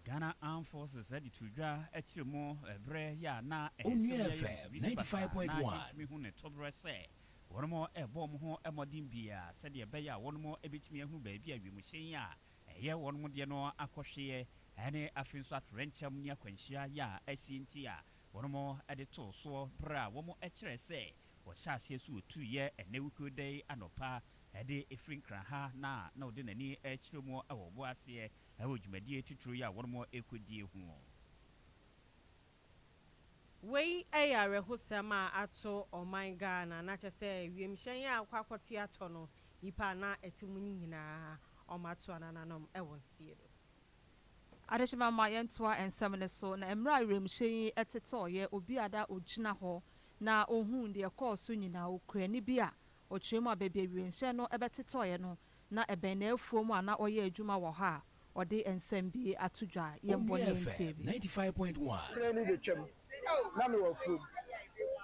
Ghana Armed Forces ready to draw actually more bre ya na Onua FM 95.1 one more a bomb ho a modin beer said the bear one more a bit me who baby a bimushin ya a year one more dear no akoshe any afin swat rencham near quenchia ya a sintia one more at the toe so bra one more a say what shall see 2 year and no good day and opa a day a frinkra ha na no dinner near a chumo a was here. I would mediate to ya one more equity. We a rehusama ato o my Ghana, not to say, we mshaya quacotia tono, ipana etimuna or matuananum, I won't see it. Adeshima Mayentua and Samaneso, na Emra Rimshay at a toy, Obiada Ujinaho, na Ohun, dear course, Sunina, Ukranibia, or Chima baby, Rinshano, a better toy, no, na a benel from one or ye Juma Waha. Or they and Sembi Atuja, Yamboni 95.1. Play the chum. Nami of food.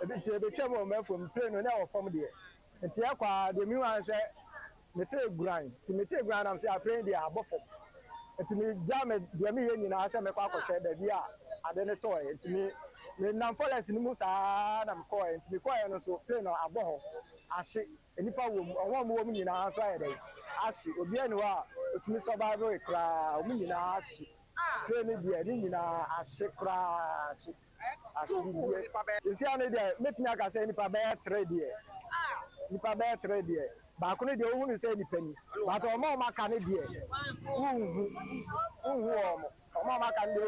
A bit of the chum of men from playing an hour from there. And Tiaqua, the new one said, Mete grind. To Mete grind, I'm saying, I pray they are buffet. And to me, jam it, the million in Asabea Asomaning that we are. I don't toy. And to me, when I'm for less in Musa, I'm coin. To be quiet and so plain or a boho. I say, any power, one woman in our side. I see, Obianwa. To me, survival a crowd, me in a ship. Penny dear, in a ship crash. I see, you see, let me say, Nipa bear trade here. Nipa bear trade here. But I couldn't do only say any penny. But our mama can it dear. Mama can do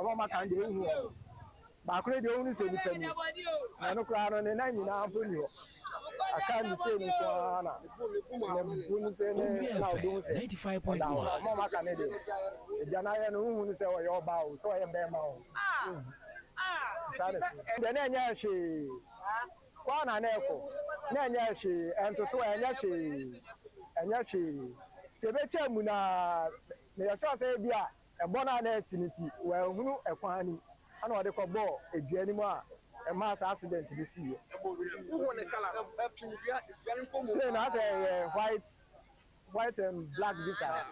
Mama can do. But I couldn't only say any penny. I no crowd on the 99. I can't say this one. 95.1. Mama Canada. Janaya no say your bow, so I am there now. The Nanyashi. One an echo. Nanyashi and to and Yashi. Tebecha Muna. May I say, Bia, a bonana sinity, well, who a quani. I know what they call ball, a genima. A mass accident to the sea. Then as a white and black visa.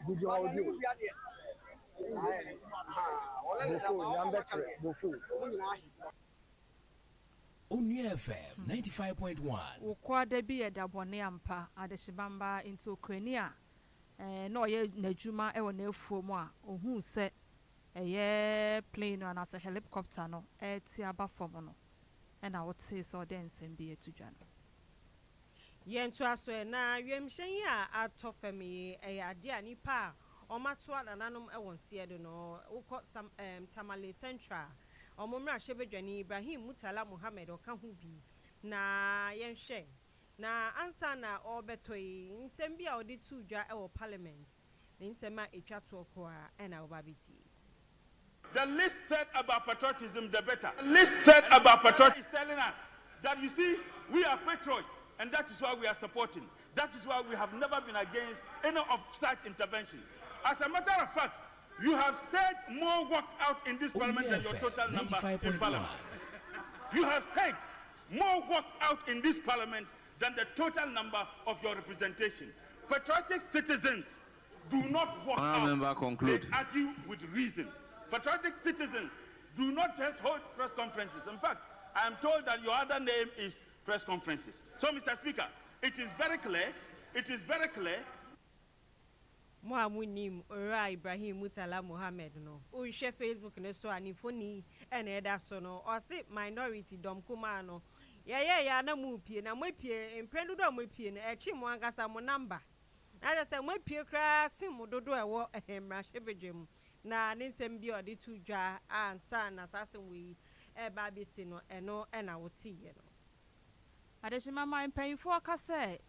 Did you Onua FM 95.1. Ukwa debi e dabone ampa adeshibamba into Ukraine no ye najuma e wona efuomu a ohun se eye plane and as a helicopter no e ti aba fom no e na wote so den sembi etudwa no yentu aso na wiemhyen a atofami e ade anipa Omatua nananum ewonsiede no uko sam Tamale Central omumra shebedwani Ibrahim Mutala Muhammad okahubi na yenhwe na ansa na obetoi nsem bia odi tudwa ewo parliament nsema etwato ko a na obabiti. The list said about patriotism the better. The list said about patriotism is telling us that you see we are patriots and that is why we are supporting. That is why we have never been against any of such intervention. As a matter of fact, you have staged more work out in this parliament than your total number in parliament. You have staged more work out in this parliament than the total number of your representation. Patriotic citizens do not walk out. They argue with reason. Patriotic citizens do not just hold press conferences. In fact, I am told that your other name is press conferences. So, Mr. Speaker, it is very clear. It is very clear. Muhamunim Ora Ibrahim Mutala Muhammad no. We share Facebook ne so anifoni ene eda so no. O se minority dom kuma no. Ya na mu pie na mapie emprendu do mapie na echi mu angasa mo number. Na ja se mapie kra sim dodo ewo ehemra hwebedwem. Na ne nsem bi odi tudwa ansa na sasem we e ba bi si no eno e na wotie no. Adeshima ma mpanyfo aka se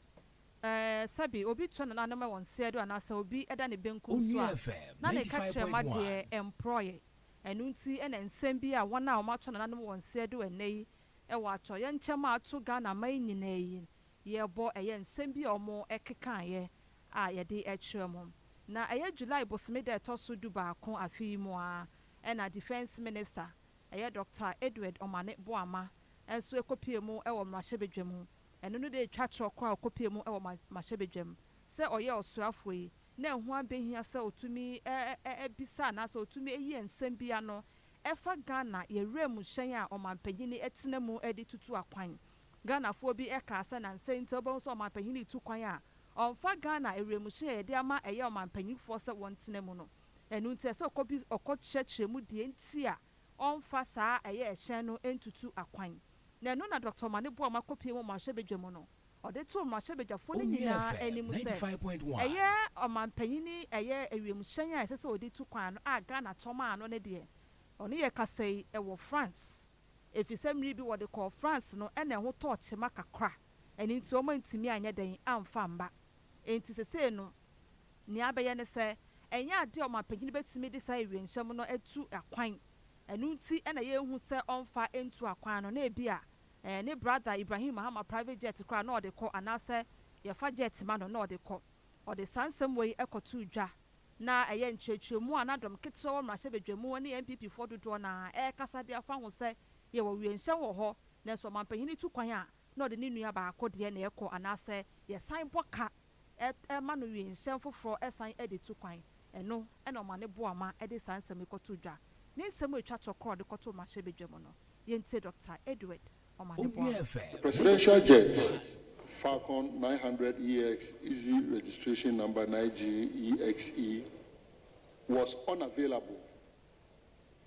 sabi obi to na na won se do anasa obi eda ne benku so na ne ka kire ma de employee enu nti ena nsem bi a wona o ma to na na won se do enei e wa to ye nchema ato Ghana mai nyina yi yɛbɔ ɛyɛ nsɛm bi a ɔmo ɛkekaeɛ a yɛde ɛkyerɛ mo na ɛyɛ July bosome da ɛtɔ so du baako afi mu a ɛna defense minister ɛyɛ Dr. Edward Omane Boama ɛnso ekopie mu ɛwɔ mmarahyɛbadwa mu ɛno no de etwa kyerɛ kɔ a ekopie mu ɛwɔ mmarahyɛbadwa mu sɛ ɔyɛ ɔsoafo yi na ɛho abɛhia sɛ otumi ɛbisa anaasɛ otumi eyi nsɛm bi ano ɛfa Ghana yɛwura mu hyɛn a ɔmanpanyini ɛtena mu ɛde tutu akwan Ghanafoɔ bi ɛka sɛ na nsɛm nti ɔbɛn so ɔmanpanyini tu kwan a ɔmfa Ghana ewura mu hyɛn a yɛde ama ɛyɛ ɔmanpanyinfoɔ sɛ wɔn tena mu no ɛnu nti ɛsɛ ɔkɔ kyerɛkyerɛ mu deɛ nti a ɔmfa saa ɛyɛ ɛhyɛn no ɛntutu akwan na ɛno na Dr. Omane Boama kopie mu mmarahyɛbadwa mu no ɔde to mmarahyɛbadwafoɔ no nyinaa anim sɛ ɛyɛ ɔmanpanyini ɛyɛ ewuramhyɛn a ɛsɛ sɛ ɔde tu kwan no a Ghana tɔm ano ne deɛ ɔno yɛ kasa yi ɛwɔ France efisɛ mmiri bi wɔde kɔɔ France no ɛna ɛho tɔɔkyema kakra ɛne nti ɔmo ntumi anyɛ den amfa mba enti sesee no nea abɛyɛ ne sɛ ɛnyɛ ade a ɔmanpanyini bɛtumi de saa ewuramhyɛn no atu akwan ɛno nti ɛna yɛhu sɛ ɔmfa ntu akwan no na ebi a ne brother Ibrahim Mahama private jet kora na ɔde kɔ anaasɛ yɛfa jet ma no na ɔde kɔ ɔde sansɛm wɔ yi ɛkɔto dwa na ɛyɛ nkyerɛkyerɛmu a n'adɔm ketewa wɔ mmarahyɛbadwa mu ne NPP foɔ dodoɔ na ɛkasa de afa ho sɛ yɛwɔ wienhyɛn wɔ hɔ na nso ɔmanpanyini tu kwan a na ɔde ne nua baako deɛ na ɛkɔ anaasɛ yɛsan bɔ ka ɛma no wienhyɛn foforɔ ɛsan ɛde tu kwan ɛno ɛna Omane Boama ɛde sansɛm ɛkɔto dwa ne nsɛm etwa tɔkɔ ɔde kɔto mmarahyɛbadwa mu no yɛntie Dr. Edward Omane Boama. The presidential jet Falcon 900 EX easy registration number 9GEXE was unavailable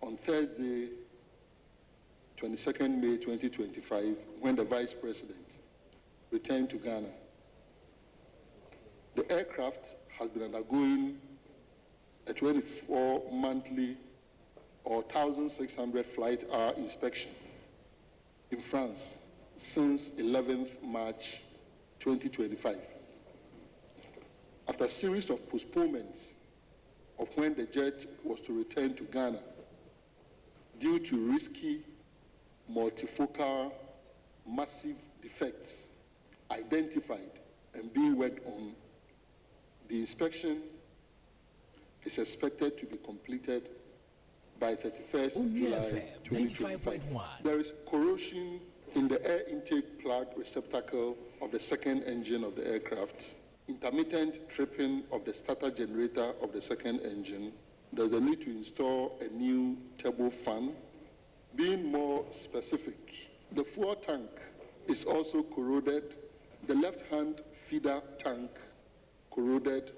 on Thursday 22nd May 2025 when the Vice President returned to Ghana. The aircraft has been undergoing a 24-monthly or 1,600 flight hour inspection in France since 11th March 2025. After a series of postponements of when the jet was to return to Ghana due to risky, multifocal, massive defects identified and being worked on, the inspection is expected to be completed by 31st July 2025. There is corrosion in the air intake plug receptacle of the second engine of the aircraft, intermittent tripping of the starter generator of the second engine. There's a need to install a new turbo fan. Being more specific, the fuel tank is also corroded, the left-hand feeder tank corroded,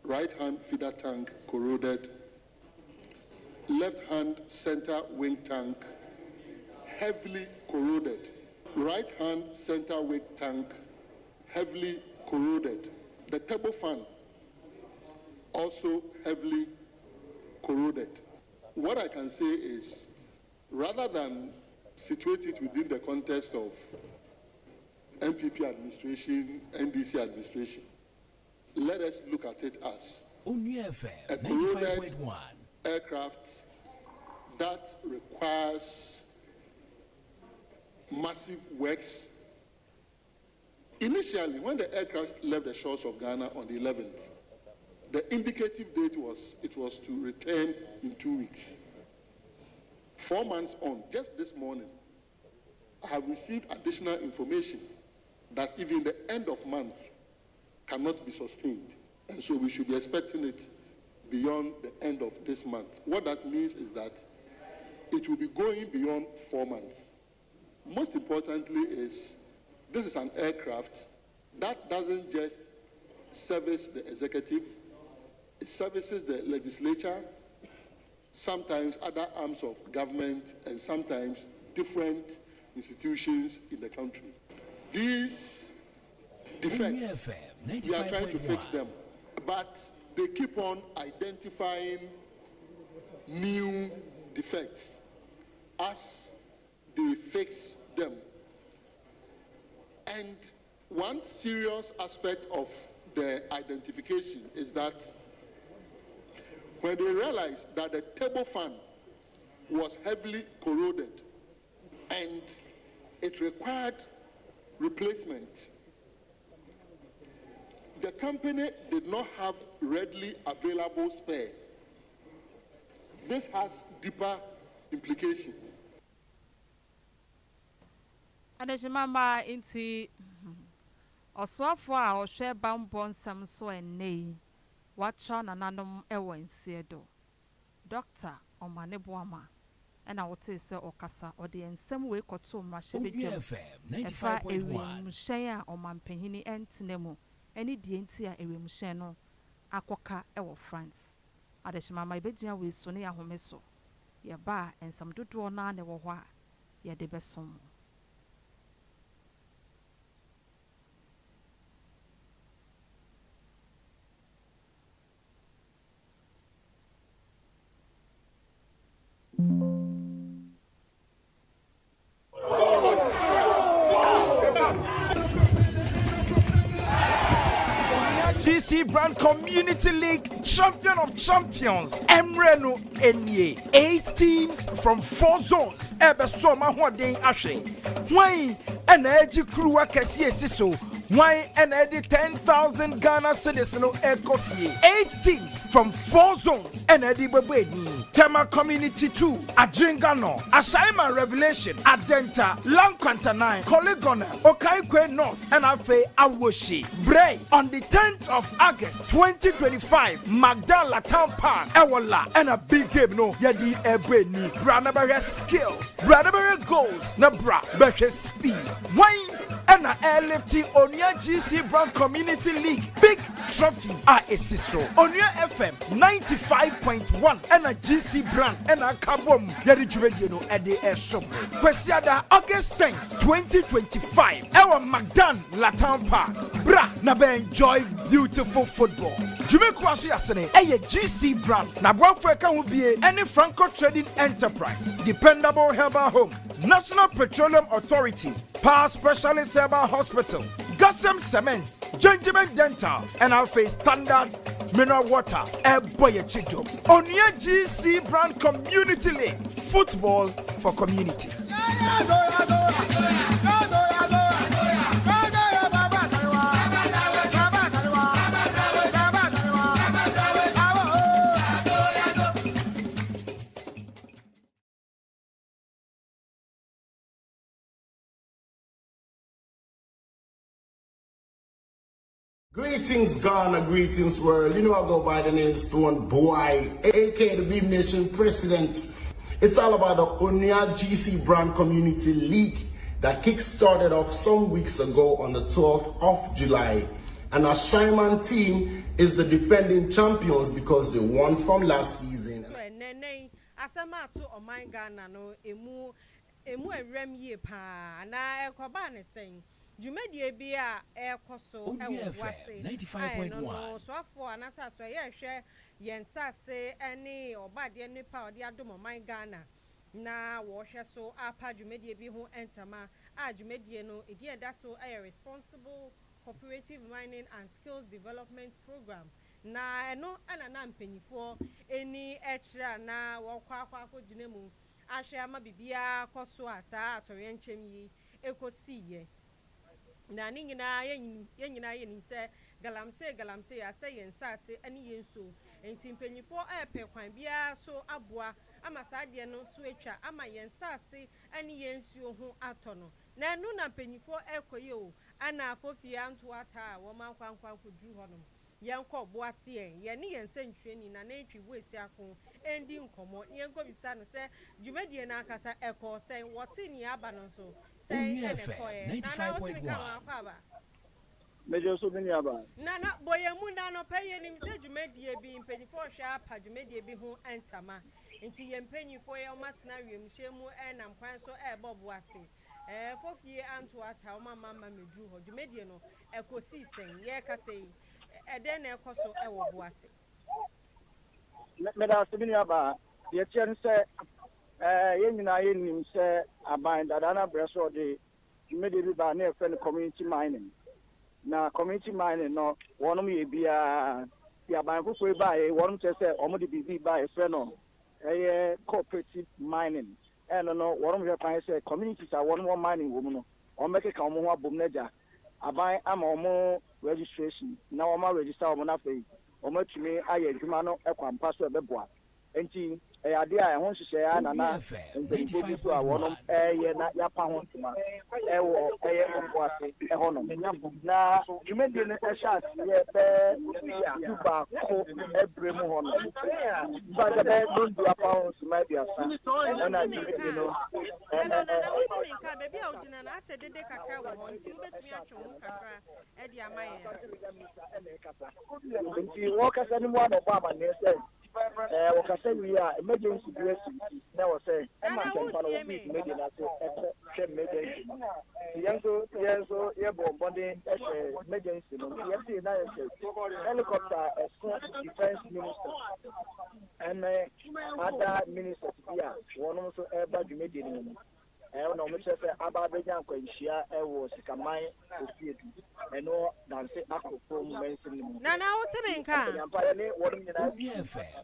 right-hand feeder tank corroded, left-hand center wing tank heavily corroded, right-hand center wing tank heavily corroded. The turbo fan also heavily corroded. What I can say is, rather than situate it within the context of NPP administration, NDC administration, let us look at it as a corroded aircraft that requires massive works. Initially, when the aircraft left the shores of Ghana on the 11th, the indicative date was to return in 2 weeks. 4 months on, just this morning, I have received additional information that even the end of month cannot be sustained. And so we should be expecting it beyond the end of this month. What that means is that it will be going beyond 4 months. Most importantly is, this is an aircraft that doesn't just service the executive, it services the legislature, sometimes other arms of government, and sometimes different institutions in the country. These defects, we are trying to fix them, but they keep on identifying new defects as they fix them. And one serious aspect of the identification is that when they realized that the turbo fan was heavily corroded and it required replacement. The company did not have readily available spare. This has deeper implication. Adeshimama inti Oswafo a ohwe bambo nsam so ennei wacha nananom ewo nsiedo Dr. Omane Boama ena wote se okasa ode ensem we koto mmahye bedwam efa ewemhyen a omampanyini entenemu eni die nti a ewemhyen no akoka ewo France Adeshimama ibegia we so ne yahomeso ye ba ensam dodo na ne wo ho a ye de besom. GC Brand Community League Champion of Champions Emreno Enye 8 teams from 4 zones Ebesoma Hwadin Ashe Why Energy Crew Akasi so why and 10,000 Ghana cedis no Ekofie 8 teams from 4 zones and Eddie Bebeni Tema Community 2 Adringano Ashaima Revelation Adenta Lankwanta 9 Polygon Okaikwe North and Afe Awoshi Bray on the 10th of August 2025 Magdala Town Park Ewola and a big game no Yadi Ebeni Branabere skills Branabere goals Nabra Beshe speed why and a airlifting Onua GC Brand Community League Big Trophy Esiso Onua FM 95.1 and a GC Brand and a Kabom Yadi Juvenino at the Esom Kwesiada August 10th 2025 Ewa Magdan Latam Park Bra Nabe enjoy beautiful football Jumekwasu Yasene Eye GC Brand Nabwafreka will be any Franco Trading Enterprise Dependable Herbal Home National Petroleum Authority Power Specialist Herbal Hospital Gassam Cement Gingerman Dental and our face Standard Mineral Water Boye Chijo Onua GC Brand Community League Football for Community. Greetings Ghana, greetings world. You know I go by the name Stone Boy, aka the Beam Nation President. It's all about the Onua GC Brand Community League that kick-started off some weeks ago on the 12th of July. And our Shyman team is the defending champions because they won from last season. Asama to Omai Ghana no emu erem ye pa na ekoba ne sen Jumedie bia ekoso ewo wase 95.1 so afo anasa so ye hwe yensase ene obade ne pa ode adom man Ghana na wo hwe so apa jumedie bi ho entama a jumedie no edi eda so responsible cooperative mining and skills development program na eno ana na mpanyifo eni ekira na wo kwa ginemu ahwe ama bibia koso asa atorenchem yi ekosiye na ni nyina yenyina yenim se galamse ase yensase ani yenso enti mpanyifo epe kwan bia so aboa ama saade no so etwa ama yensase ani yensuo ho atono na enu na mpanyifo ekoye o ana afofie anto ata wo mankwankwan kodru honom yenko boase ye ne yensentweni na netwi wesi akon endi nkomo yenko bisa no se dwumadie na akasa eko se wote ni aba no so se ene 95.1 Mejo so many aba na boyemu na no paye nim se dwumadie bi mpanyifo hwa apa dwumadie bi ho entama enti ye mpanyifo ye omatena wiemhyemu enam kwan so boboase fofie anto ata o mama medru ho dwumadie no ekosi sen ye kasei eden ekoso ewo boase me da so many aba ye chen se ye nyina ye nim se aban dada na breso de dwumadie bi ba na e friend community mining na community mining no wonom ye bia ya ban kokwe ba e wonom se omo de bibi ba e friend no cooperative mining no wonom je pan se communities are wonom mining wo mu no make ka omo ho abom na ja aban ama omo registration na omo register omo na fe omo tumi aye adwuma no ekwampa so ebeboa enti ade a ho hyehyɛ ya na na ntɛmpo so a wɔnom ɛyɛ na yapa ho ntoma ɛwɔ ɛyɛ mpoase ɛhɔ no na dwumadi no ɛhyɛ aseɛ bɛɛ duba ko ɛbrɛ mu hɔ no ba sɛ bɛɛ dondu apa ho nsoma aduasa ɛna dwumadi no ɛno na wotumi nka baabi a wogyina na asɛ dede kakra wɔ hɔ nti wobɛtumi atwe ho kakra ɛde ama yɛ nti wɔkasa no mu anɔbɔ amanneɛ sɛ wakasa wi a emergency blessing na was say e ma tempa no bi media na so hwe emergency yenso ye bo body emergency no ye na ye helicopter defense minister and other ministers bia wono so e ba media no no me say aba beja nkwanhia e wo sikaman ofiedu eno danse akofo mensin mu nana wotime nka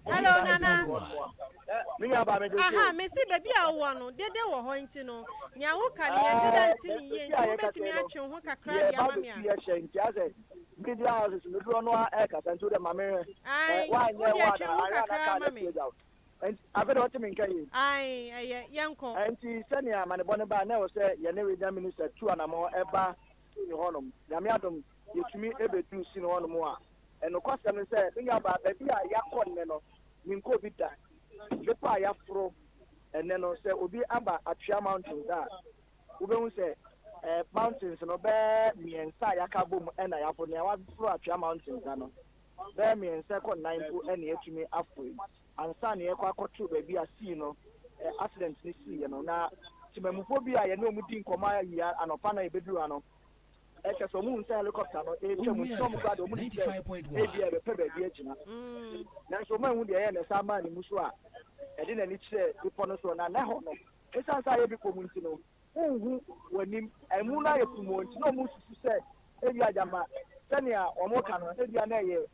hello nana me aba me do aha me si baby a wo no dede wo ho nti no nya wo ka ne ye hyeda nti ni ye nti betimi atwe ho kakra dia ma me a media houses me do no e ka santo de mame wa nya wa kakra ma me and I've got to make it. Aye, Yanko. And she sent me a man born by now, say, Yaneri minister, 2 and more ever in Honum. Yamiadum, you to me ever do sin on more. And of course, I said, think about the Yakon Neno, Minko Vita, Japa Yafro, and then say, Ubi Amba at Chia Mountains. We don't say, mountains no bear me and Sayakabum and I have for at Chia Mountains. Bear me and second 9 and yet to me after. And son, you are quite true, baby. I see no accidents this year. Now, Timamuphobia, you know, Mutin Koma here and Opana Bedruano. As a moon helicopter, some God, 95.1. Maybe a pebble virgin. Now, so man would be a Sama in Musua. I didn't need to say, Uponoso, and now, it's as I ever come to know. Who, when him, and Muna, no Musu said, Edia Jama, Senia, or Mokano, Edia.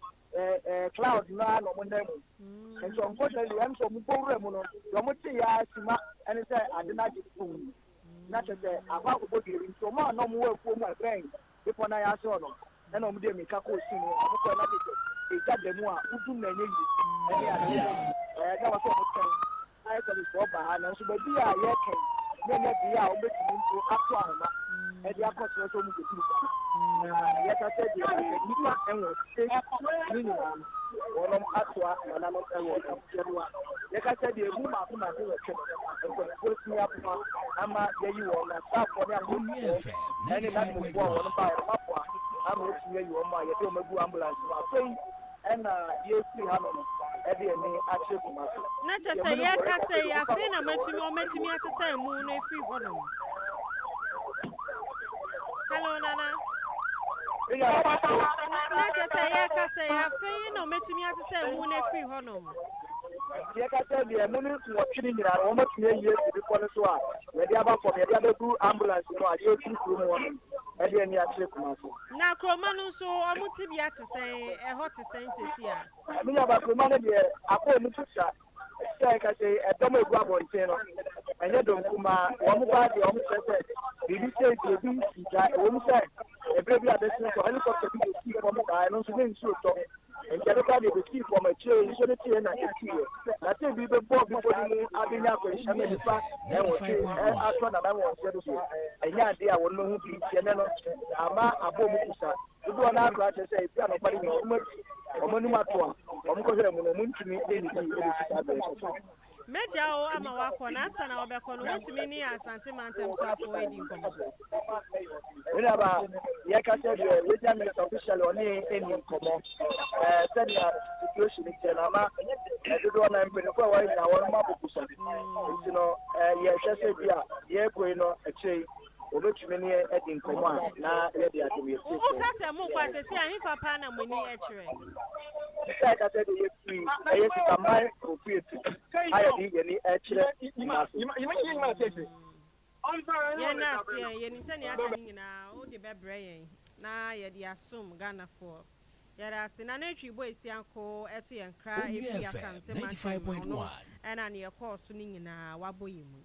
Cloud na no mo nemu and so unfortunately I'm so mpobre mo no yo mo ti ya sima and say adina jifu na che say aba ko bodi so ma no mo wa fu mo friend before na ya so no na mo de mi ka ko si no mo ko na de e ja de mu a udu na nye yi na wa so mo kan ai ka bi so ba ha na so ba bi a ye kan ne ne bi a o be ti nto ato ahoma e di akoso so mo ko ti ya ka se di ni ma enwo ni wonom atwa na no ewo ya ye ka se di egu ma ko ma se we twe ko ko si ya pa ama ye yi wo na sa ko ni amu eni na mo bo wo no ba ya ma po ama o si ye yi wo ma ye de o magu ambulance ma so ena ye si ha no e de ni a che ko ma so na che se ye ka se ya fe na matumi asesa mu no efi ho no. Hello nana na just say ya ka say ya fe no metumi asese mu na free honom ye ka say the mu no twini nyira o metumi ye bi ko no so a ye dia ba for ye dia do ambulance no a ye tu kru mu e dia ni atre kuma so na kroma no so omuti bia te say e hot sensesi a mi ya ba kroma no de akọ mu tusa say ka say e do mo egu abonten no enye do kuma o mu ba de o mu say bibi say bibi sija o mu say every other thing for helicopter to see from the no so then so to and the other they see from a chair so the chair na that say we be before the abinya ko nsha me fa e wo aso na ba won se so enya de a won no hu bi tie no ama abomu kusa do na akra say bia no pari no o manu mato o mo ko se mu no muntumi e ni e be so meja o ama wakọ na asa na obekọ no wetumi ni asante mantem so afọ edi nkomo ina ba ye ka se de we jam official oni eni nkomo said ya situation ni na ma do na mpe ko wa ina won ma bukusa you know ye se bia ye ko no eche obetumi ni edi nkomo na ye de atumi o ka se mu kwa se si ahifa pa na muni echire sai ka se de ye free ye si kamai propriety aye di ye ni echire ye na se ye ni se ni aka ni nyina o de bebre yen na ye de asum Ghana for ye da se na na twi boy si anko eto ye nkra efi asante 95.1 and na ye course ni nyina wabo yimu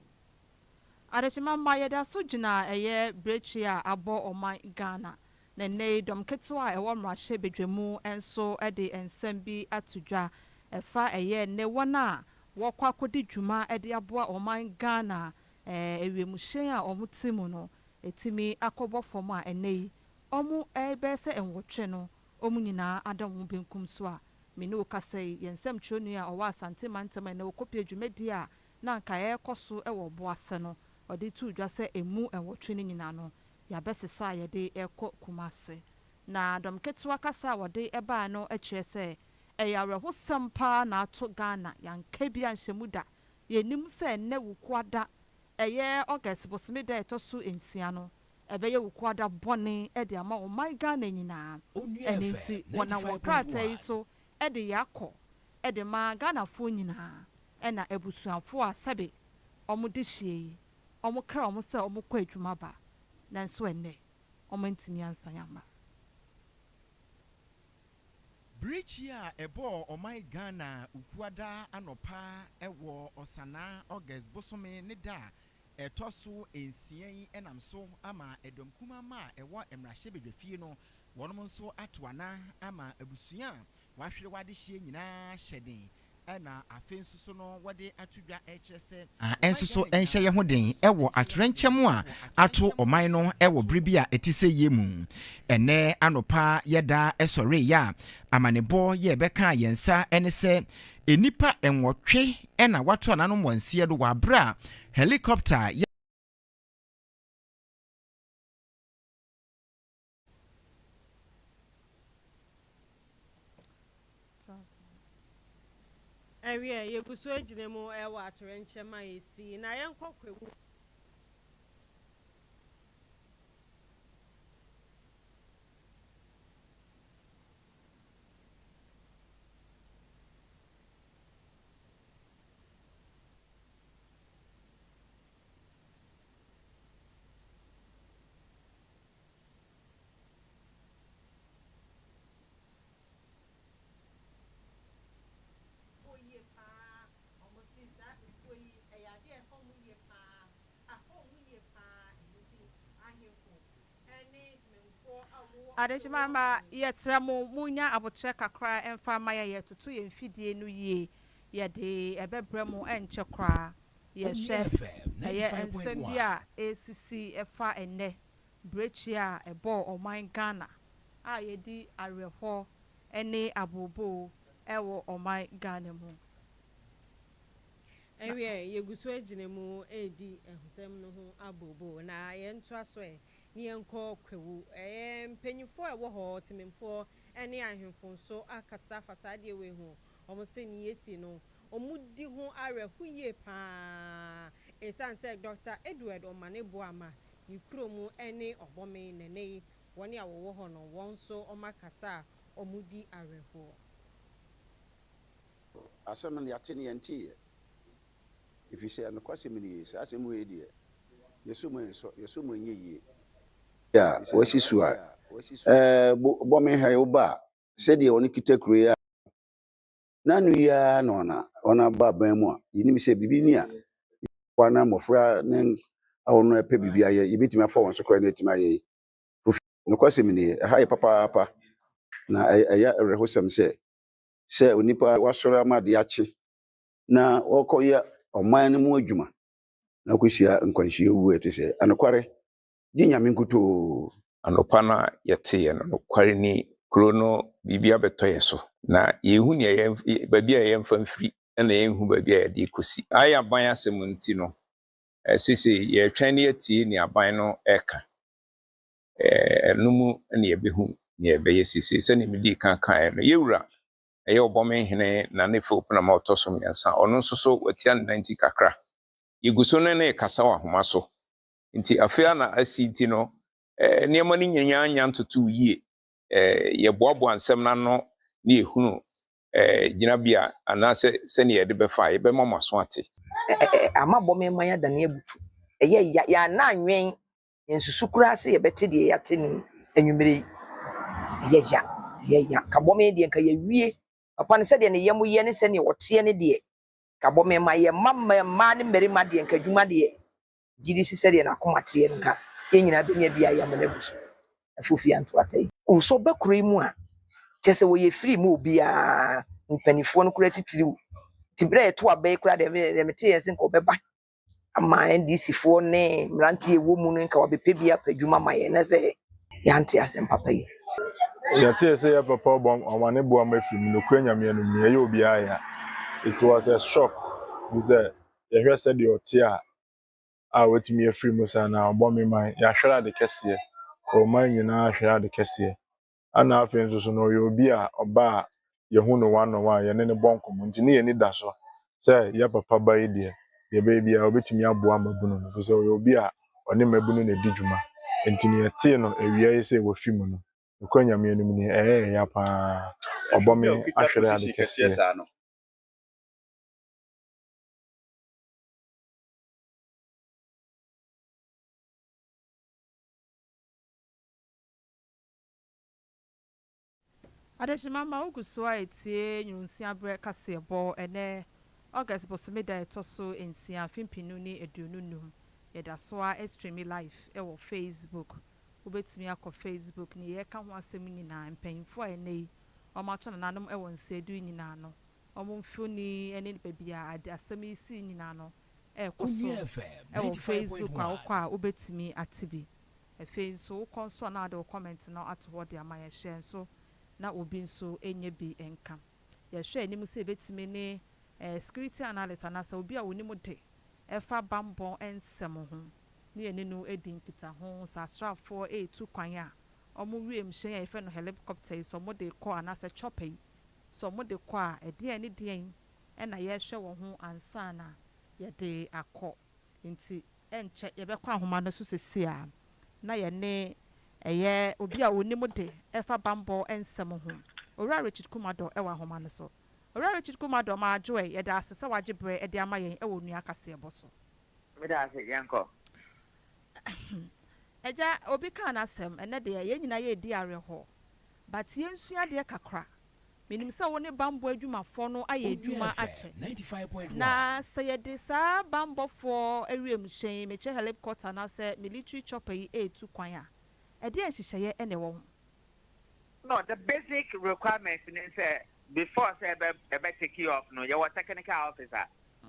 Adeshima Mayeda Sujina, a year Breccia, Abo or my Ghana. Nene dom ketua e won rashe bedwemu enso e de ensem bi atudwa e fa eye ne wona wo kwa kodi dwuma e de aboa oman Ghana ewiemhyen a omutimu no etimi akobo fom a enei omu e be se enwotwe no omu nyina adam benkum so a mene okasai yensem twonu a owa asante mantama ne okopie dwumadi a na nka e koso e wo boase no ode tu dwa se emu enwotwe ni nyina no ya besesa ya de eko kumase na dom ketwa kasa wode eba no ekye se eyawreho sampa na ato Ghana yanka bia nhyemuda yenim se ne wukwada eye August bosmeda etoso ensia no ebeye wukwada bone e de ama o my Ghana nyina enenti wona wo krata yi so e de yakọ e de ma Ghana fo nyina e na ebusuafo asabe omude hie omu kra omu se omu kwa adwuma ba nanso enne omantimi ansanyama Porcia ebo omai Ghana ukuada anopa ewo osana August bosome ne da etoso ensien enamso ama edom kuma ma ewo emrahye bedwafie no wonom nso atoana ama abusua wahwere wade hye nyina hyeden na afensuso no wade atudwa ekyese ensuso enhye ye hoden ewo atrenkyem a ato oman no ewo bribia etise yemu ene anopa yeda esore ya amanebo ye beka yensa ene se enipa enwotwe na wato ananom wansie do wabra helicopter Area yeguso ejinemu ewa atorenche ma esi na yenkokwewu Adeshima yetra munya abotre kakra emfa maya yetutu ye mfidie no yie ye de ebebremu enche kra ye hwe ye ensem bia esisi efa enne Porcia ebo oman Ghana a ye di areho ene abobo ewo oman Ghana mu area yeguso ejinemu edi ehusem no ho abobo na yentu aso ni enko kwewu mpanyifo WOHO timemfo ene ahemfo so akasa fasade we ho omo se ni yesi no omudi ho arehuye pa esanse Dr. Edward Omanebo ama ni kromu ene obome nene woni WOHO no wonso omakasa omudi areho asem ya tene yanti if you say an kwasemini say asem we die yesumo nyeyi ya wasisua bome ha oba said ye oni kitakuru ya nanu ya na ona baba mu a yini se bibi ni a wana mofra ne awono epe bibi aye yibetimi afa won so kra na etima aye no kwasemini ha ye papa na aya rehosam se onipa wasoro amade achi na okoye oman mu adwuma na kosia nkwanhie wu etese anokware ginyame nkuto anopa na yete no kware ni krono bibia betoye so na yehu ne baabi a yemfa mfiri na yehu baabi a yede kosi aya ban asem nti no sese ye twan ne yatie ne aban no eka enumu na yebehu ne yebeye sese se ne medi kan no yewura eye obome hene na ne fo na ma otosom yansa ono nso so watia 90 kakra yeguso no na kasa wa homa so nti afia na asiti no niema ni nyanya nya ntoto yie ye boabo ansem na no ne ehunu ginabia anase se ne yede befa ye be mamaso ate amabọ mema ya da na ebutu eye ya na anwen nsusukura ase ye bete de ya teni anwumere ye ya kabọ me de nka ye wie papa ne se de ne yemu ye ne se ne wote ne de kabọ mema ye mamma ne merima de nka dwuma de GDC said na komate nka ye nyina benya bia ya manabuso afufi anto atai o so bakuri mu a kyese wo ye free mu obi a mpanifo no kura titiri tibre to abai kura de mete yesi nko beba ama NDC fo ne mrantie wo mu no nka wabepe bia padwuma maye na se yante asem papa yi ya say ya papa bom amane bo amafim no kura nyame no ye obi aya. It was a shock because you hear said the otia with me a free musa na bomb my ya hwara de kese o man nyina hwara de kese ana afin so no you be a oba ye hu no one no one ye ne bonko mu nti ne ye ni da so say ya papa ba yi de ye baby a obetimi aboa mabunu no so you be a one mabunu na di dwuma nti ne tie no ewia yi say wo film no ko nyame no ni ya pa obome ahwere de kese Adeshima ma Akosua etie nyunsia bre kasebo ene August bosomeda etoso ensia fimpinu ni edununum yeda soa stream live e wo Facebook obetimi akọ Facebook ni ye ka ho asem nyina mpanyimfo a ene omato nanom e wo nsedu nyina no omumfuni ene bebia ade asem isi nyina no e koso e wo Facebook a obetimi atibi e Facebook konso na ade comment no ato de amaye share so na obi nso enye bi enka ya hwe anim se betime ne security analyst anasa obi a woni mu de efa bambon ensem ho ne ene no edi nkita ho sasrafo etu kwan a omo wiem hyen ya efe no helicopter so mo de call anasa chopper so mo de call a ede ene de na ye hwe wo ho ansa na ye de akọ nti enche ye be kwa ahoma no so sesia na ye ne eye obi a woni mu de efa bambo ensem ho ora Richard Kumado e wa homa no so ora Richard Kumado ma joy ye da asese waje bre e de ama yen e wo nua kase ebo so me da ase yanko eja obi kan asem ene de ye nyina ye di areho but ye nsua de kakra menim se wo ne bambo adwumafo no aye adwuma ache 95.1 na se ye de sa bambo fo awiem hyen meche helicopter na se military chopper yi etu kwan a no, the basic requirements is before say take you off no your technical officer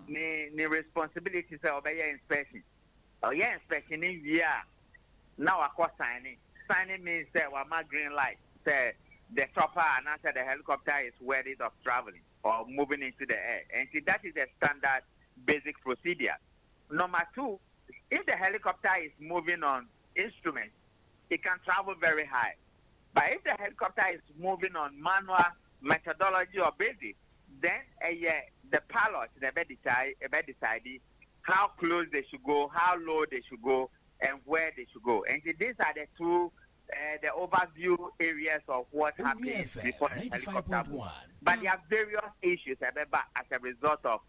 ni responsibility say obey inspection or your inspection in year now akọ signing means say we ma green light say the chopper and after the helicopter is worthy of traveling or moving into the air, and see, that is a standard basic procedure. Number two, if the helicopter is moving on instruments, it can travel very high. But if the helicopter is moving on manual methodology or basic, then the pilot decide how close they should go, how low they should go, and where they should go. And these are the two, the overview areas of what happens before a helicopter moves. But there are various issues as a result of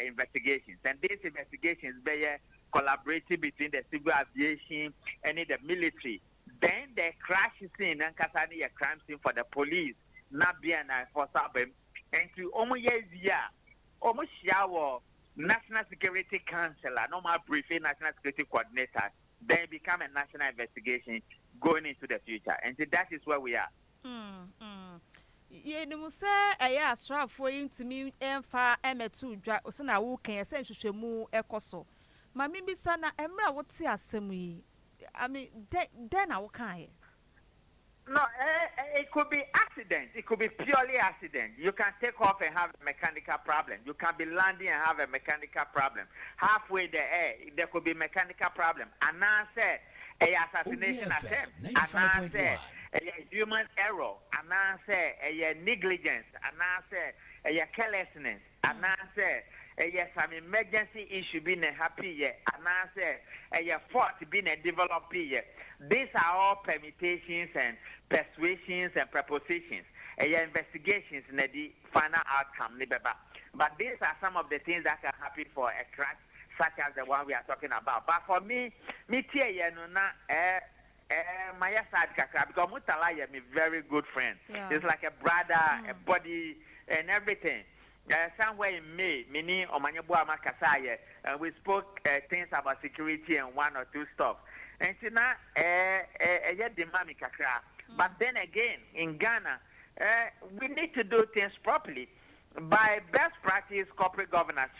investigations. And these investigations, they are collaborating between the civil aviation and the military. Then the crash scene and Kasani a crime scene for the police, not being for Sabem, and to almost shower National Security Councilor, normal briefing National Security Coordinator, then become a national investigation going into the future. And so that is where we are. Ye no say aya asrafo yintimi emfa emetu dwa osena wo kan ye se nhwehwemu ekoso mami bi sana emra wo te asem yi I mean then I can. No, it could be accident. It could be purely accident. You can take off and have a mechanical problem. You can be landing and have a mechanical problem. Halfway there could be mechanical problem. And now say a assassination attempt. And now say a human error. And now say a negligence. And now say a carelessness. And now say some emergency issue being a happy year, and I say a fault being a developing year. These are all permutations and persuasions and prepositions. Investigations in the final outcome. But these are some of the things that can happen for a crash such as the one we are talking about. But for me my side because Mutala is my very good friend. Yeah. It's like a brother, a buddy, and everything. somewhere in May, mini Omanyabua Makasaye, and we spoke things about security and one or two stuff. And so now, but then again, in Ghana, we need to do things properly. By best practice corporate governance,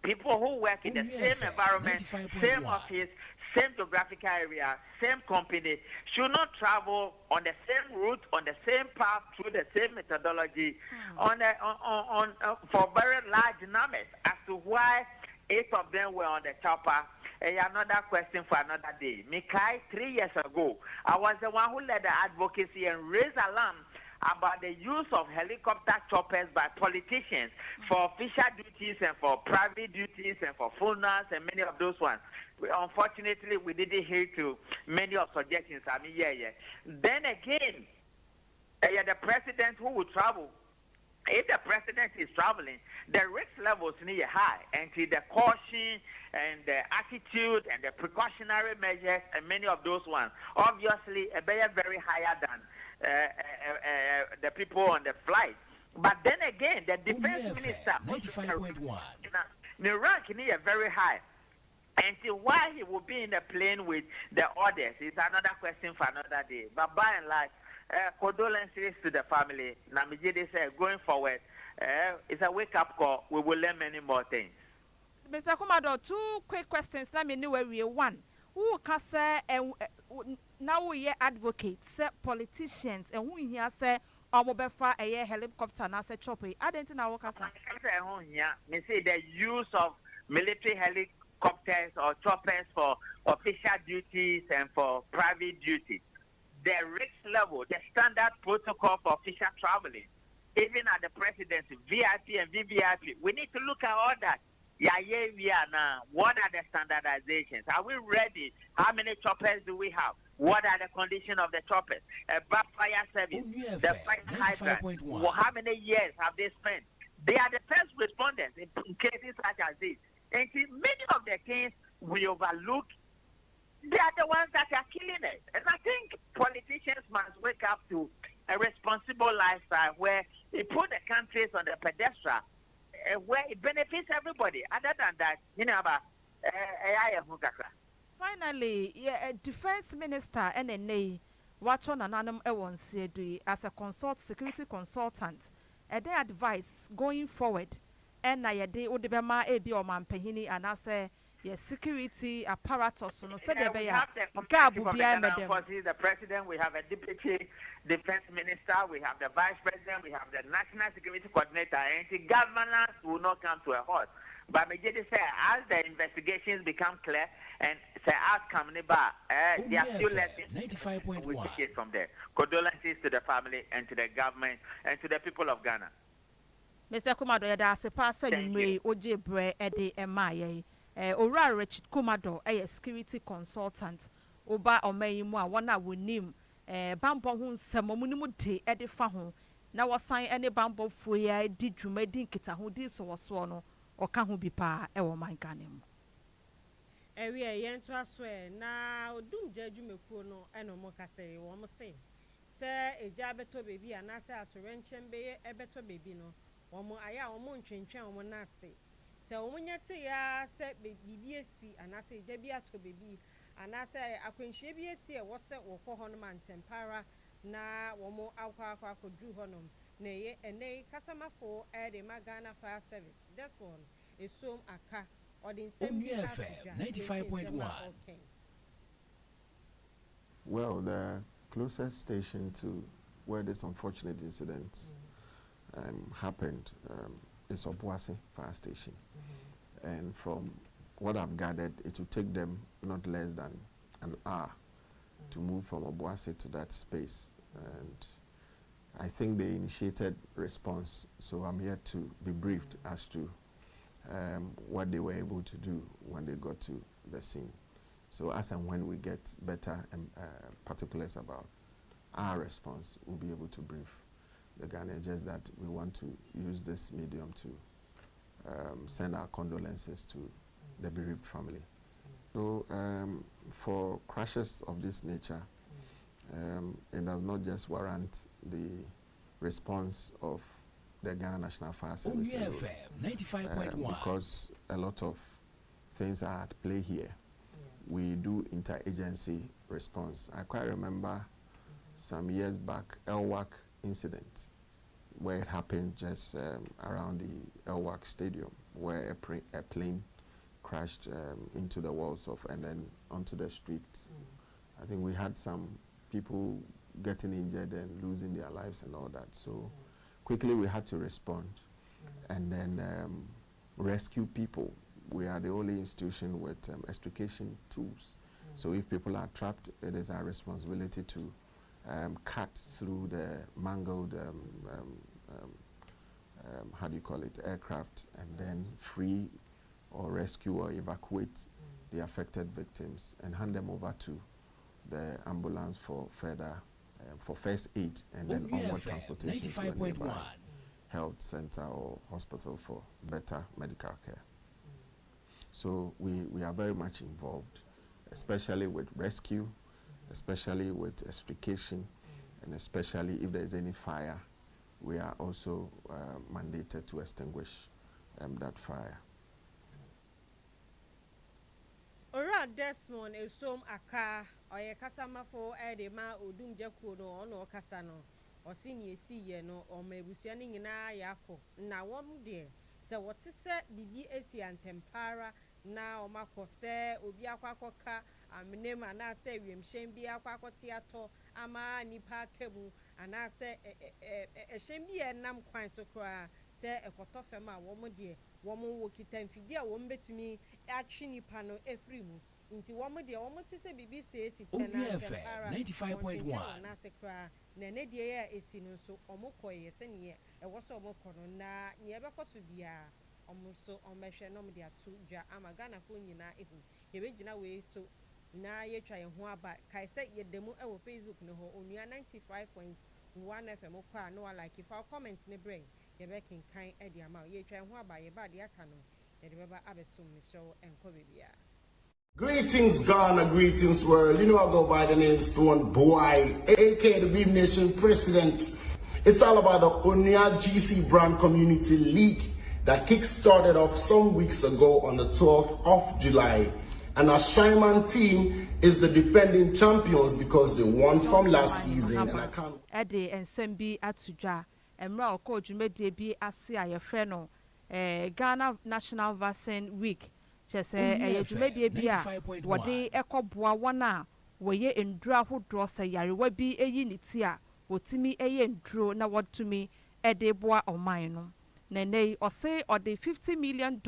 people who work in the same environment, same office, same geographical area, same company, should not travel on the same route, on the same path, through the same methodology, for very large numbers. As to why 8 of them were on the chopper, another question for another day. Mikai, 3 years ago, I was the one who led the advocacy and raised alarm about the use of helicopter choppers by politicians for official duties and for private duties and for funerals and many of those ones. Unfortunately, we didn't hear to many of suggestions. I mean, Then again, the president who will travel, if the president is traveling, the risk levels near high, and the caution and the attitude and the precautionary measures and many of those ones, obviously, very higher than the people on the flight. But then again, the defense minister, 95.1, the rank is very high. And why he will be in the plane with the orders is another question for another day. But by and large, condolences to the family. Namijide said, going forward, it's a wake-up call. We will learn many more things. Mr. Kumado, 2 quick questions. Let me know where we are. One, who can say now we are advocates, politicians, and who here say Omobefa a helicopter na say chopper. I don't know what me say the use of military helicopters or choppers for official duties and for private duties. The risk level, the standard protocol for official traveling, even at the presidency, VIP and VVIP, we need to look at all that. We are now. What are the standardizations? Are we ready? How many choppers do we have? What are the conditions of the choppers? Backfire service, the fire hydrant. How many years have they spent? They are the first responders in cases such as this. And see, many of the things we overlook, they are the ones that are killing us. And I think politicians must wake up to a responsible lifestyle where they put the countries on the pedestal, where it benefits everybody. Other than that, about finally, defense minister NNA, what on anonymous Ewon as a security consultant, their advice going forward, and I de Udebema Ebi or Mampehini and I say yes, security apparatus. No, said we have the president, we have a deputy defense minister, we have the vice president, we have the national security coordinator, and the governance will not come to a halt. But Majidi said, as the investigations become clear and the outcome, they are still lessons. 95.1. We take it from there. Condolences to the family and to the government and to the people of Ghana. Mr. Kumado, yada se pasa yumwe oje bre ede emaye. Ora Richard Kumado, a security consultant. Oba omeyimu a wana wunim. Bambo hun semomunimu de ede fahun. Na wasan ene bambo fuya di dwuma di nkita ho di so woso no. Oka ho bi pa e wo man kanem. Ewi yento aso na odum jadwumekuo no eno mo kase wo mo se eja beto bebi anase atorenchem be ebeto bebi no wo mo aya wo mo ntwentwen wo mo na ase se wo mo nyete ya se bibi esi anase eja bi ato bebi anase akwanhie bi esi e wo se wo kɔ hɔ no mantempara na wo mo akwa akodru hɔ no na ye ene kasamafo de Magana Fire Service this one esom aka Onua FM 95.1. Well, the closest station to where this unfortunate incident happened is Obuasi Fire Station. And from what I've gathered, it will take them not less than an hour to move from Obuasi to that space. And I think they initiated response, so I'm here to be briefed as to what they were able to do when they got to the scene. So as and when we get better particulars about our response, we'll be able to brief the Ghanaians. Just that we want to use this medium to send our condolences to the bereaved family. So for crashes of this nature, it does not just warrant the response of the Ghana National Fire Service because a lot of things are at play here. We do interagency response. I quite remember some years back, LWAC incident, where it happened just around the LWAC stadium, where a plane crashed into the walls and then onto the streets. I think we had some people getting injured and losing their lives and all that. So quickly we had to respond and then rescue people. We are the only institution with extrication tools. So if people are trapped, it is our responsibility to cut through the mangled, how do you call it, aircraft, and then free or rescue or evacuate the affected victims and hand them over to the ambulance for further, for first aid and then onward transportation to a nearby health center or hospital for better medical care. So we are very much involved, especially with rescue, especially with extrication, and especially if there is any fire, we are also mandated to extinguish that fire. Ora Desmond esom aka oye kasama for edema odum jekuo no ono kasa no osini esi ye no o mabusua ni nyina yako na wom de se wote se bibi esi antempara na o makose obi akwakoka amnema na se wiemhyen bi akwakote ato ama nipa kamu ana se ehyen bi enam kwan so kra se ekoto fem a wom de wom wo kita mfidi a wom betumi atwe nipa no efrimu nti wom de wom te se bibi se esi tena 95.1 na se kra na ne de ya esi no so omokoye se ne ewo so omokono na ne ebekoso bia omuso omehwe no de atu dwa ama Ghana fo nyina ehu yebegina we so na yetwa ye ho aba kai se yedemu ewo Facebook no ho Onua 95.1 FM kwa no like if our comment ne bring yebekin kan edi ama yetwa ho aba ye ba de aka no ye de beba abesum ne show enko bebia. Greetings Ghana, greetings world. You know I go by the name Stone Boy, aka the Beam Nation President. It's all about the Onua GC Brand Community League that kick-started off some weeks ago on the 12th of July. And our Shyman team is the defending champions because they won from last season. And I can't... Ede ensembi atujwa. Emra oko jumedie bi ase ayefre no Ghana National Vaccine Week. Chese jumedie bi a wode ekoboa wona woye endura hodro se yarewa bi eyi niti a wotimi eye nduro na wotumi ede boa oman no. Nene ose ode $50 million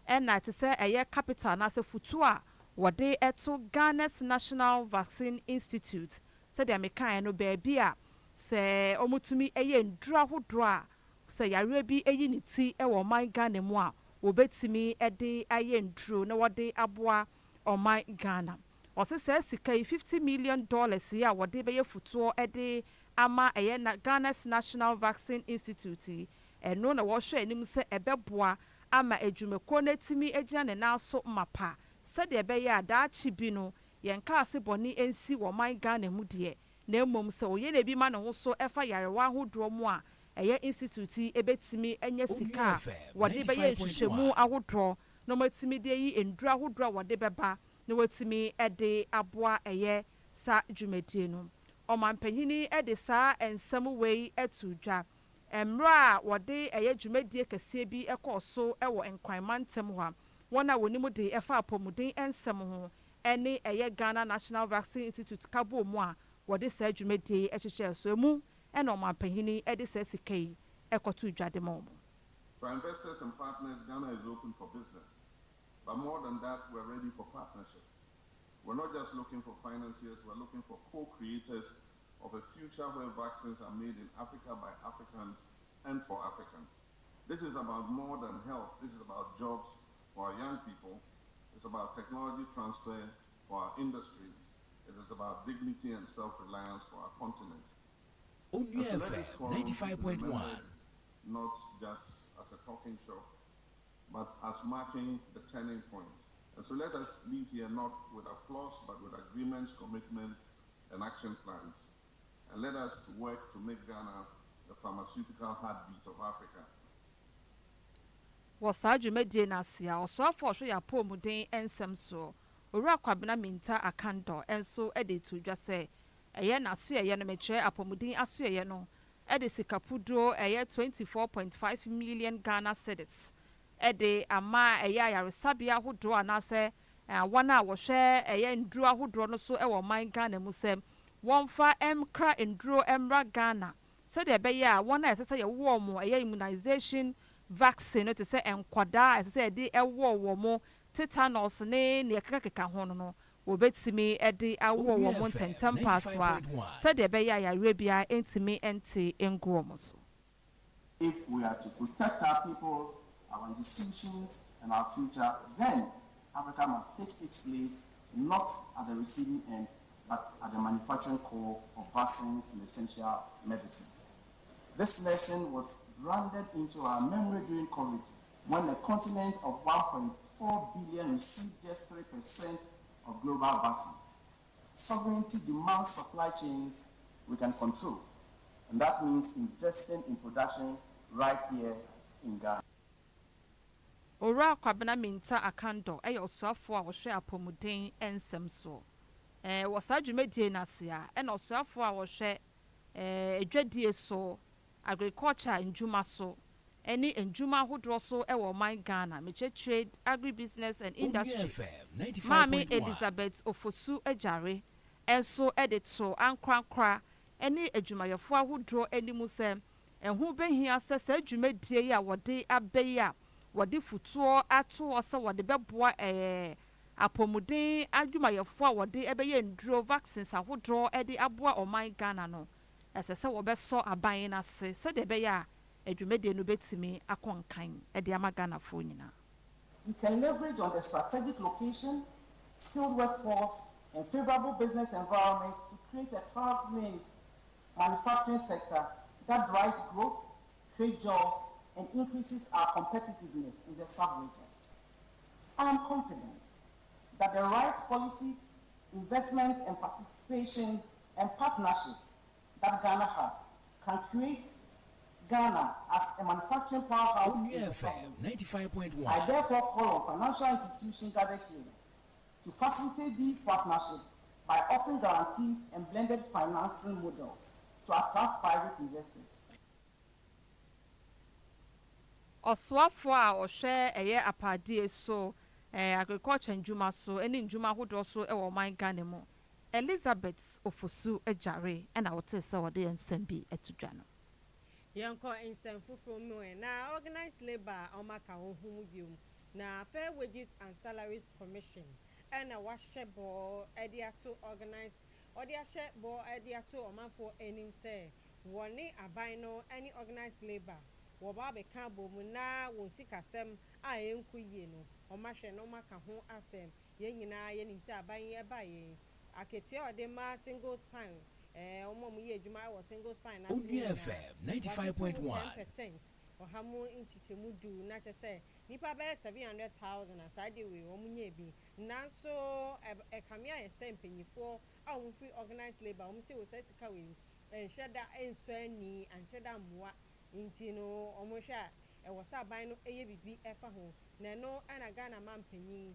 and na te say capital na se futu a wode eto Ghana's National Vaccine Institute said the American no baby a se omutumi eye ndura hodro a se yare bi eyi niti e wo man Ghana mu a wobetimi ede aye nduro na wode aboa oman Ghana ose se sika $50 million ya wode be ye futu ede ama na Ghana's National Vaccine Institute eno na wo hwe anim se ebeboa ama ejumeko na timi egina ne naso mapa se de ebe ya daachi bi no yenka ase boni ensi wo man Ghana mu de na emom se oye na bi ma ne ho so efa yarewa hodro mu a institute ebetimi enye sika wode be ye hwehwemu ahodro no matimi de yi endura hodro wode beba na watimi ede aboa sa dwumadie no omanpanyini ede sa ensem wei etudwa emra wode dwumadie kese bi ekoso ewo enkwanmantem ho wona wonimu de efa apomuden ensem ho ene Ghana National Vaccine Institute kabo mu a wode sa dwumadie ehyehyɛ so emu ene omanpanyini ede sa sikai ekoto dwade mo. For investors and partners, Ghana is open for business. But more than that, we're ready for partnership. We're not just looking for financiers, we're looking for co-creators of a future where vaccines are made in Africa by Africans and for Africans. This is about more than health. This is about jobs for our young people. It's about technology transfer for our industries. It is about dignity and self-reliance for our continent. Onua FM 95.1. Not just as a talking show, but as marking the turning point. And so let us leave here not with applause, but with agreements, commitments, and action plans. And let us work to make Ghana the pharmaceutical heartbeat of Africa. Wɔ saa dwumadie no ase a ɔsoafoɔ ɔhwɛ yɛ apɔmuden nsɛm soɔ owura kwabena minta akandɔ nso de to dwa sɛ ɛyɛ n'asoɛyɛ no mekyerɛ apɔmuden asoɛyɛ no de sikapuduo ɛyɛ 24.5 million Ghana cedis de ama ɛyɛ ayaresabea ahodoɔ anaasɛ wɔn a wɔhwɛ ɛyɛ nduro ahodoɔ no so wɔ ɔman Ghana mu sɛ wɔmfa nkra nduro mmra Ghana sɛdeɛ ɛbɛyɛ a wɔn a ɛsɛ sɛ yɛwɔ wɔn ɛyɛ immunization vaccine no te sɛ nkwadaa a ɛsɛ sɛ yɛde ɛwɔ wɔn mo tetanus ne nea ɛkekakeka ho no wɔbɛtumi de awɔ wɔn mo ntɛntɛm paaso a sɛdeɛ ɛbɛyɛ a yareɛ biara ntumi nte ngu wɔn so. If we are to protect our people, our institutions, and our future, then Africa must take its place not at the receiving end, but at the manufacturing core of vaccines and essential medicines. This lesson was branded into our memory during COVID, when a continent of 1.4 billion received just 3% of global vaccines. Sovereignty demands supply chains we can control, and that means investing in production right here in Ghana. Owura kwabena minta akando ɛyɛ ɔsoafoɔ a wɔhwɛ apɔmuden nsɛm so wɔ saa dwumadie no ase a ɛna ɔsoafoɔ a wɔhwɛ adwadie so agriculture ndwuma so ɛne ndwuma ahodoɔ so ɛwɔ ɔman Ghana mekyɛ trade agribusiness and industry maame Elizabeth Ofosu Ajare ɛnso ɛde to ankorankora ɛne adwumayɛfoɔ ahodoɔ anim sɛ ɛho bɛhia sɛ saa dwumadie yi a wɔde abɛyi a wɔde futuo ato hɔ sɛ wɔde bɛboa apɔmuden adwumayɛfoɔ a wɔde ɛbɛyɛ nduro vaccines ahodoɔ ɛde aboa ɔman Ghana no ɛsɛ sɛ wɔbɛsɔ aban no ase sɛdeɛ ɛbɛyɛ a adwumadie no bɛtumi akɔ nkan ɛde ama Ghanafoɔ nyinaa. We can leverage on the strategic location, skilled workforce, and favorable business environments to create a thriving manufacturing sector that drives growth, creates jobs, and increases our competitiveness in the sub-region. I am confident that the right policies, investment and participation and partnership that Ghana has can create Ghana as a manufacturing powerhouse in the sub-region. 95.1. I therefore call on financial institutions gathered here to facilitate these partnerships by offering guarantees and blended financing models to attract private investors. Ɔsoafoɔ a ɔhwɛ ɛyɛ apadeɛ so agriculture ndwuma so ɛne ndwuma ahodoɔ so ɛwɔ ɔman Ghana mu Elizabeth Ofosu Ajare ɛna wɔte sɛ wɔde nsɛm bi ɛto dwa no. Yɛnkɔ nsɛm foforɔ mu na organized labor a ɔmaka ho ho mu biom na Fair Wages and Salaries Commission ɛna wahyɛ bɔ ɛde ato organized ɔde ahyɛ bɔ ɛde ato ɔmanfoɔ anim sɛ wɔne aban no ɛne organized labor wɔba bɛka bɔ mu na wɔn sikasɛm a yɛnku yie no ɔmahwɛ no ɔmaka ho asɛm yɛn nyinaa yɛnim sɛ aban yɛ ba yɛn aketea ɔde ma single spine ɔmo mu yɛ adwuma wɔ single spine na FM 95.1 10% ɔhamu nchichemu du na kyɛ sɛ nipa bɛyɛ 700,000 asade we ɔmo nyɛ bi nanso ɛkamea yɛ sɛ mpanyinfoɔ a ɔmo free organized labor ɔmo sɛ wɔ sɛ sika we ɛnhyɛ da ɛnso ani anhyɛ da mmoa nti no ɔmo hwɛ a ɛwɔ sɛ aban no ɛyɛ bibi ɛfa ho na ɛno ɛna Ghana mampanyin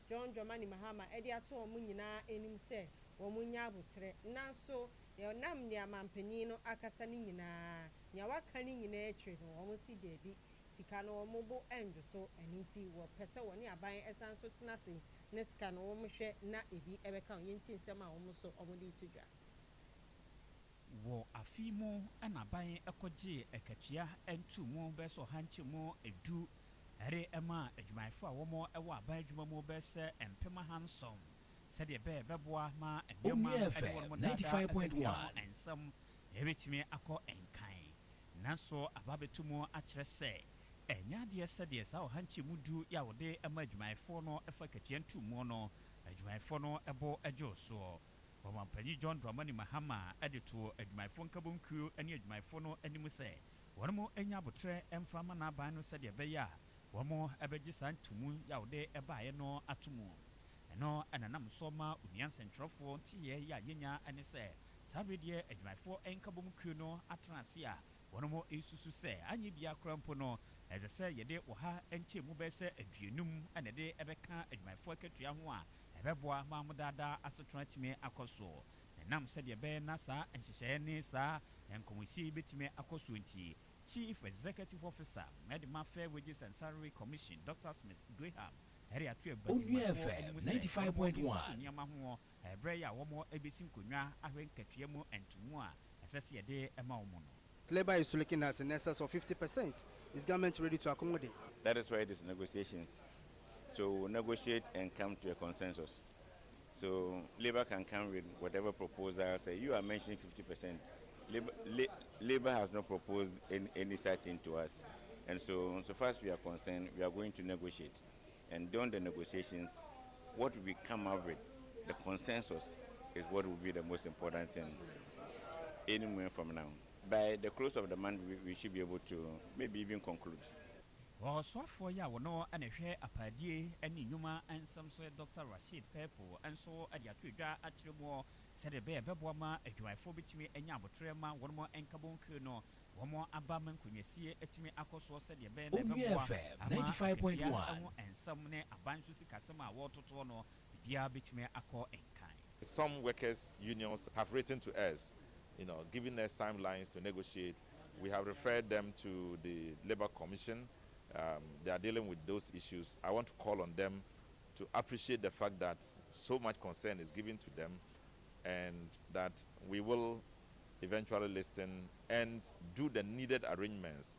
John Dramani Mahama ɛde ato ɔmo nyinaa anim sɛ wɔn nya abotre nanso yɛnam nea mampanyin no akasa ne nyinaa nea waka ne nyinaa atwere no wɔn si deebi sika no wɔn bo ɛndwo so ɛne nti wɔpɛ sɛ wɔne aban ɛsan so tena se ne sika no wɔn hwɛ na ebi ɛbɛka wɔn nti nsɛm a wɔn so wɔn de to dwa. Wɔ afi mu ɛna aban ɛkɔgye ɛkatua ɛntu mu bɛsɛ ɔhankye mu edu ɛre ɛma adwumayɛfo a wɔn ɛwɔ aban adwuma mu bɛsɛ mpema hansom sɛdeɛ bɛboa ma nneɛma ɛde wɔn 95.1 nsɛm ɛbɛtumi akɔ nkan nanso ababɛtu mu akyerɛ sɛ ɛnya adeɛ sɛdeɛ saa ɔhankye mu du yɛ a wɔde ɛma adwumayɛfoɔ no ɛfa katua ntu mu no adwumayɛfoɔ no ɛbɔ ɛgye soɔ Ɔmampanyi John Dramani Mahama ɛde to adwumayɛfoɔ nkabonkuo ɛne adwumayɛfoɔ no anim sɛ wɔn mo anya abotrɛ ɛmframa n'aban no sɛdeɛ ɛbɛyɛ a wɔn mo ɛbɛgye saa ntumu yɛ a wɔde ɛbaeɛ no ato mu ɛno ɛnanam so ma onua nsɛntwerɛfoɔ nteɛ yɛ a yɛnya ɛne sɛ saa bere deɛ adwumayɛfoɔ nkabonkuo no atena ase a wɔn mo esusu sɛ anyi bia kora mpo no ɛsɛ sɛ yɛde ɔha nkyɛn mu bɛyɛ sɛ aduonum ɛna de ɛbɛka adwumayɛfoɔ akatua ho a ɛbɛboa ma mo daadaa asetena tumi akɔ so nam sɛdeɛ ɛbɛyɛ na saa nhyehyɛeɛ ne saa nkɔmmɔsie bɛtumi akɔ so nti Chief Executive Officer Medima Fair Wages and Salary Commission Dr. Smith Graham Onua FM 95.1 nneɛma ho ɛbrɛ yɛ a wɔn ɛbɛsi nkonnwa ahwɛ nkatua mu ntomu a ɛsɛ sɛ yɛde ɛma wɔn no. Labour is looking at an excess of 50%. Is government ready to accommodate? That is why it is negotiations. So we'll negotiate and come to a consensus. So Labour can come with whatever proposal. Say you are mentioning 50%. Labour has not proposed any such thing to us. And so far as we are concerned, we are going to negotiate. And during the negotiations, what we come up with, the consensus, is what will be the most important thing anywhere from now. By the close of the month, we should be able to maybe even conclude. Ɔsɔfoɔ yi a wɔn ɛna hwɛ apadie ɛne nnwuma nsɛm so Dr. Rashid Pepo nso ɛde ato dwa akyerɛ mu sɛdeɛ bɛyɛ bɛboa ma adwumayɛfoɔ bɛtumi anya abotire ma wɔn nkabɔnkiri no wɔn aba ma nkonnwasie atumi akɔ soɔ sɛdeɛ bɛyɛ na ɛbɛboa ama ɛho nsɛm ne aban so sikasɛm a wɔretotoɔ no biribiara bɛtumi akɔ nkan. Some workers' unions have written to us, giving us timelines to negotiate. We have referred them to the Labour Commission. They are dealing with those issues. I want to call on them to appreciate the fact that so much concern is given to them and that we will eventually listen and do the needed arrangements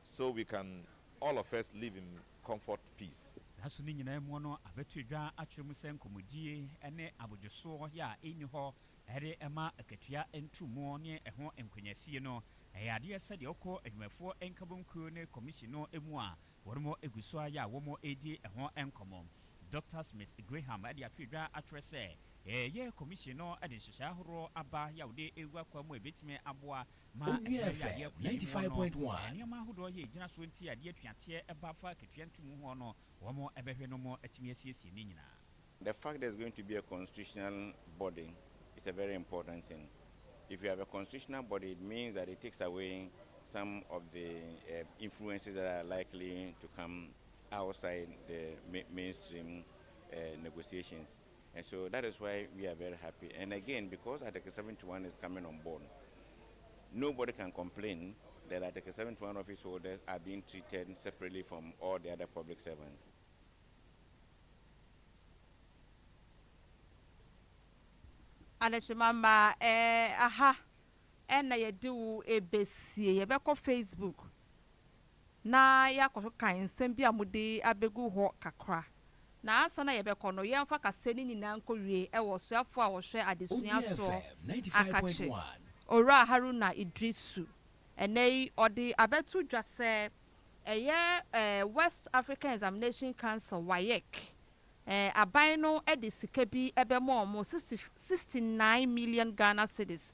so we can, all of us, live in comfort, peace. Naso ni nyina mu no abetu dwa atwere mu sɛ nkɔmɔdie ɛne abodwoso ya ɛni hɔ ɛde ɛma akatua ntumu ne ɛho nkonnyasie no ɛyɛ adeɛ sɛ deɛ ɔkɔ adwumayɛfoɔ nkabɔnkuo ne commission no emu a wɔn mo egu so ayɛ a wɔn edi ɛho nkɔmɔ. Dr. Smith Graham ɛde atwere dwa atwere sɛ ɛyɛ commission no ɛde nhyehyɛ ahoroɔ aba yɛ a wɔde ewu akɔ mu ebetumi aboa ma ɛyɛ 95.1 nneɛma ahodoɔ yɛ gyina so nti adeɛ tuateɛ ɛba fa akatua ntumu hɔ no wɔn ɛbɛhwɛ no mo atumi asiesie ne nyinaa. The fact there's going to be a constitutional body is a very important thing. If you have a constitutional body, it means that it takes away some of the influences that are likely to come outside the mainstream negotiations. And so that is why we are very happy. And again, because Article 71 is coming on board, nobody can complain that Article 71 office holders are being treated separately from all the other public servants. Alechimama aha ena yedu ebesie yebeko Facebook na yakɔ kan nsɛm bi amude abegu hɔ kakra na asa na yebeko no yɛmfa kase ni nyina nkɔwie ɛwɔ soafo a wɔhwɛ adesua so akache ora Haruna Idrisu enei ɔde abetu dwa sɛ ɛyɛ West African Examination Council WAEC aban no edi sika bi ebe mo 69 million Ghana cedis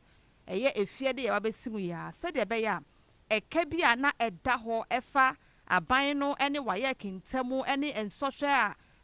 eye efie de yabesimu ya said ebe ya eka bi a na eda ho efa aban no ene waye kintemu ene ensoshe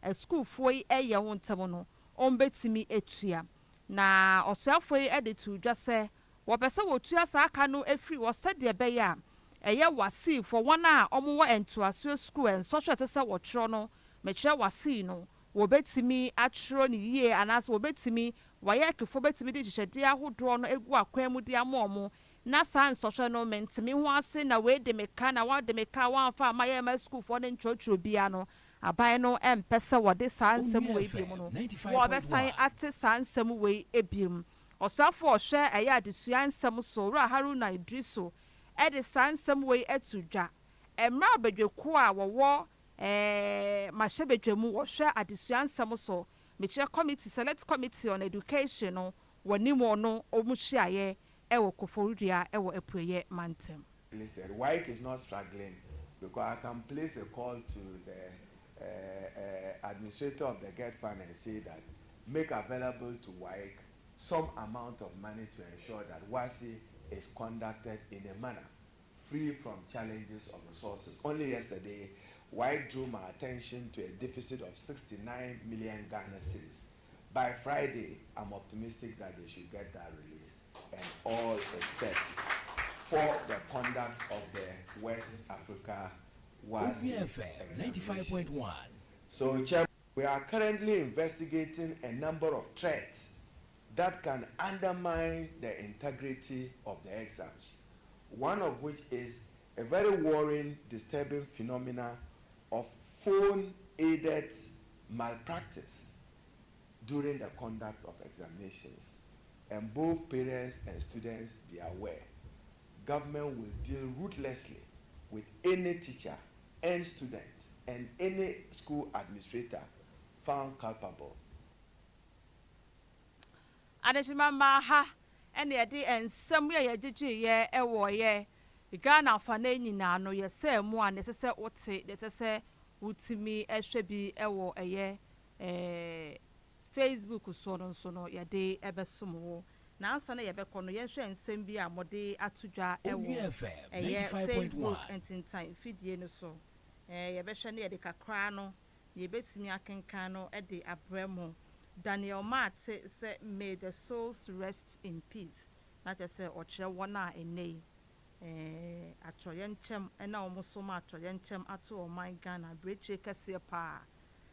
a school foi eye ho ntemu no ombetimi etua na osuafo yi ede tu dwa se wo pese wo tua sa aka no efri wo said ebe ya eye wasi for one a omo entoaso school ensoshe tese wo tro no mekire wasi no wobetimi atro ni yie anas wobetimi wayekefo betimi de hyehyede ahodo no egu akwan mu de amomo na sans social no mentimi ho ase na we de meka na wa de meka wa fa amaye ma school for ne nchocho bia no aban no empese wode sansem we biem no wo besan ate sansem we ebiem osafo ohwe eya adesua nsem so ra Haruna Idriso e de sansem we etudwa emra badweko a wo Mashebedwemu wɔhwɛ adesua nsɛm so mekyerɛ committee select committee on education no wɔnimo no ɔmuhyiaeɛ ɛwɔ Koforidua ɛwɔ Apueyɛ Mantem. Listen, WAEC is not struggling because I can place a call to the administrator of the GET Fund and say that make available to WAEC some amount of money to ensure that WASI is conducted in a manner free from challenges of resources. Only yesterday, WAEC drew my attention to a deficit of 69 million Ghana cedis. By Friday, I'm optimistic that they should get that release and all is set. for the conduct of the West Africa WASI 95.1. So, Chairman, we are currently investigating a number of threats that can undermine the integrity of the exams. One of which is a very worrying, disturbing phenomena of phone-aided malpractice during the conduct of examinations. And both parents and students be aware. Government will deal ruthlessly with any teacher and student and any school administrator found culpable. Adeshimama ha ene yede ensem ye yegege ye ewo ye Ghana fa na nyina no ye se mu a ne sese wote de sese wutimi ehwe bi ewo Facebook so no yede ebesomo na ansa na yebekọ no ye hwe ensem bi a mode atudwa ewo Facebook entintan fidie no so yebehwe na yede kakra no yebetimi akenkan no de abramo Daniel Mate said, "May the souls rest in peace." Not just say, "Oche wana ene." Atoyenchem, ena omosoma atoyenchem ato o my Ghana breche kese pa,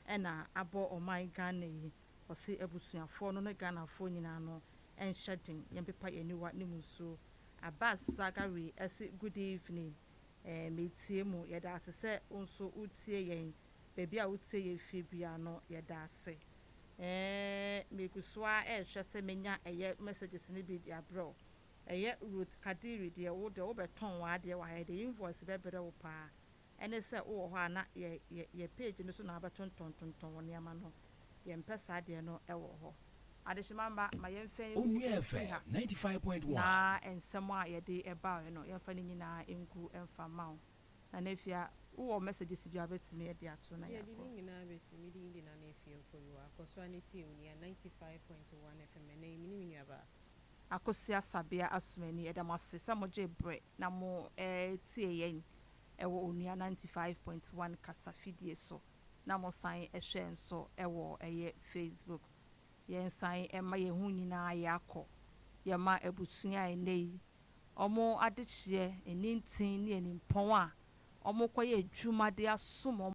ena abo o my Ghana yi. Osi ebusuafo no ne Ghana fo nyina no enhedin yempepa yeniwa ne muso. Abbas Sagari esi good evening. Metie mu yeda ase se onso utie yen. Baby a utie ye fibia no yeda ase. Mekuswa hwese menya messages ni bi dia bro Ruth Kadiri de wo de obeton wa de wa de invoice be bere wo pa ene se wo ho ana ye page no so na abeton ton woni ama no ye mpesa de no wo ho adeshimamba ma ye mfen 95.1 na ensem a ye de eba no ye mfa ni nyina enku emfa mawo na nefia wo messages bi abetimi e de ato na yakọ ye nyina besimi di na nefia Oforiwaa Akosua Unia 95.1 FM na imi ni aba Akosua Asabea Asomaning edamase samoje bre na mo tie yen ewo Onua 95.1 kasafidie so na mo san ehwe nso ewo Facebook yen san ema ye hu nyina yakọ ye ma ebusua enei omo adechie enintin ni enimpon a omo koye adwuma de asom